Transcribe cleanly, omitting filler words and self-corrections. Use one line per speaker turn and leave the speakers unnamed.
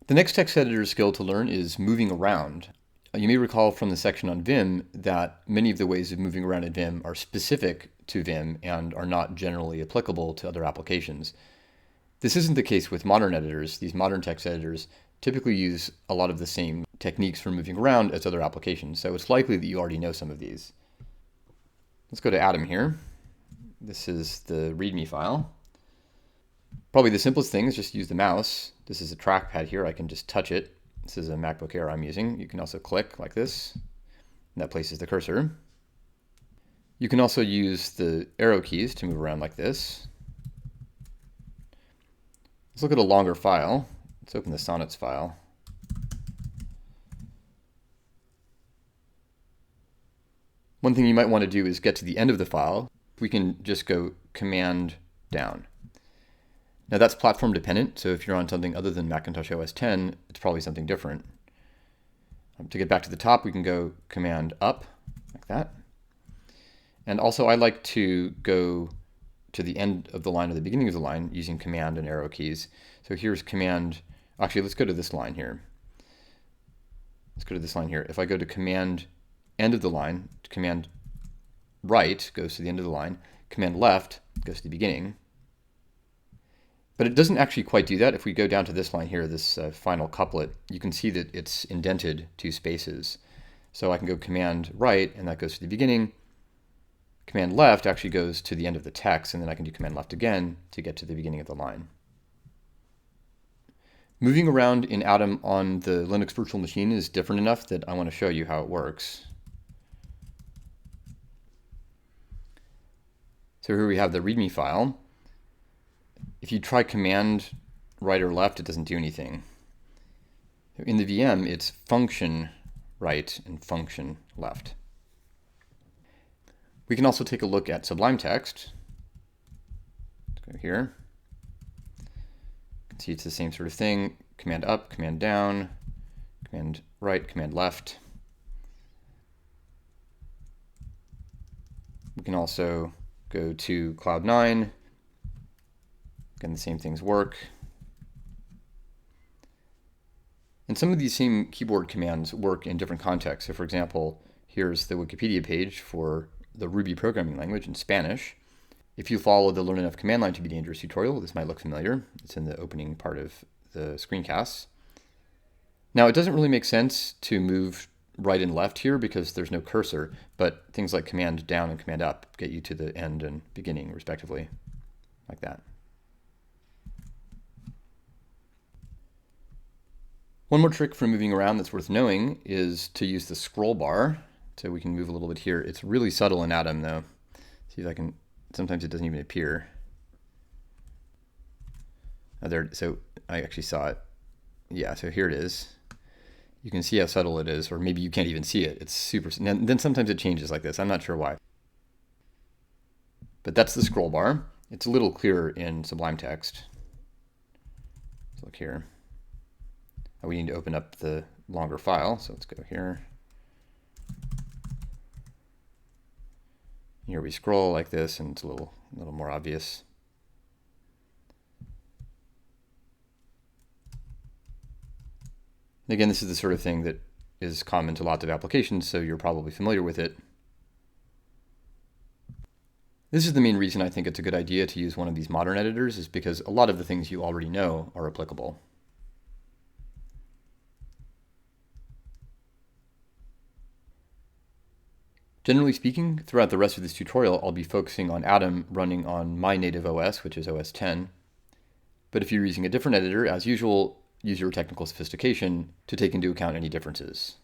The next text editor skill to learn is moving around. You may recall from the section on Vim that many of the ways of moving around in Vim are specific to Vim and are not generally applicable to other applications. This isn't the case with modern editors. These modern text editors typically use a lot of the same techniques for moving around as other applications, so it's likely that you already know some of these. Let's go to Atom here. This is the README file. Probably the simplest thing is just use the mouse. This is a trackpad here. I can just touch it. This is a MacBook Air I'm using. You can also click like this, and that places the cursor. You can also use the arrow keys to move around like this. Let's look at a longer file. Let's open the Sonnets file. One thing you might want to do is get to the end of the file. We can just go Command down. Now that's platform dependent, so if you're on something other than Macintosh OS X, it's probably something different. To get back to the top, we can go Command up, like that. And also I like to go to the end of the line or the beginning of the line using Command and arrow keys. So here's Command, actually let's go to this line here. Let's go to this line here. If I go to Command end of the line, Command right goes to the end of the line, Command left goes to the beginning. But it doesn't actually quite do that. If we go down to this line here, this final couplet, you can see that it's indented 2 spaces. So I can go Command right, and that goes to the beginning. Command left actually goes to the end of the text, and then I can do Command left again to get to the beginning of the line. Moving around in Atom on the Linux virtual machine is different enough that I want to show you how it works. So here we have the README file. If you try Command right or left, it doesn't do anything. In the VM, it's function right and function left. We can also take a look at Sublime text. Let's go here. You can see it's the same sort of thing. Command up, Command down, Command right, Command left. We can also go to Cloud9. Again, the same things work. And some of these same keyboard commands work in different contexts. So for example, here's the Wikipedia page for the Ruby programming language in Spanish. If you follow the Learn Enough Command Line to be Dangerous tutorial, this might look familiar. It's in the opening part of the screencasts. Now, it doesn't really make sense to move right and left here because there's no cursor, but things like Command down and Command up get you to the end and beginning, respectively, like that. One more trick for moving around that's worth knowing is to use the scroll bar. So we can move a little bit here. It's really subtle in Atom though. See if I can, sometimes it doesn't even appear. There, so I actually saw it. Yeah, so here it is. You can see how subtle it is, or maybe you can't even see it. It's super, and then sometimes it changes like this. I'm not sure why. But that's the scroll bar. It's a little clearer in Sublime text. Let's look here. We need to open up the longer file, so let's go here. Here we scroll like this, and it's a little more obvious. And again, this is the sort of thing that is common to lots of applications, so you're probably familiar with it. This is the main reason I think it's a good idea to use one of these modern editors, is because a lot of the things you already know are applicable. Generally speaking, throughout the rest of this tutorial, I'll be focusing on Atom running on my native OS, which is OS X. But if you're using a different editor, as usual, use your technical sophistication to take into account any differences.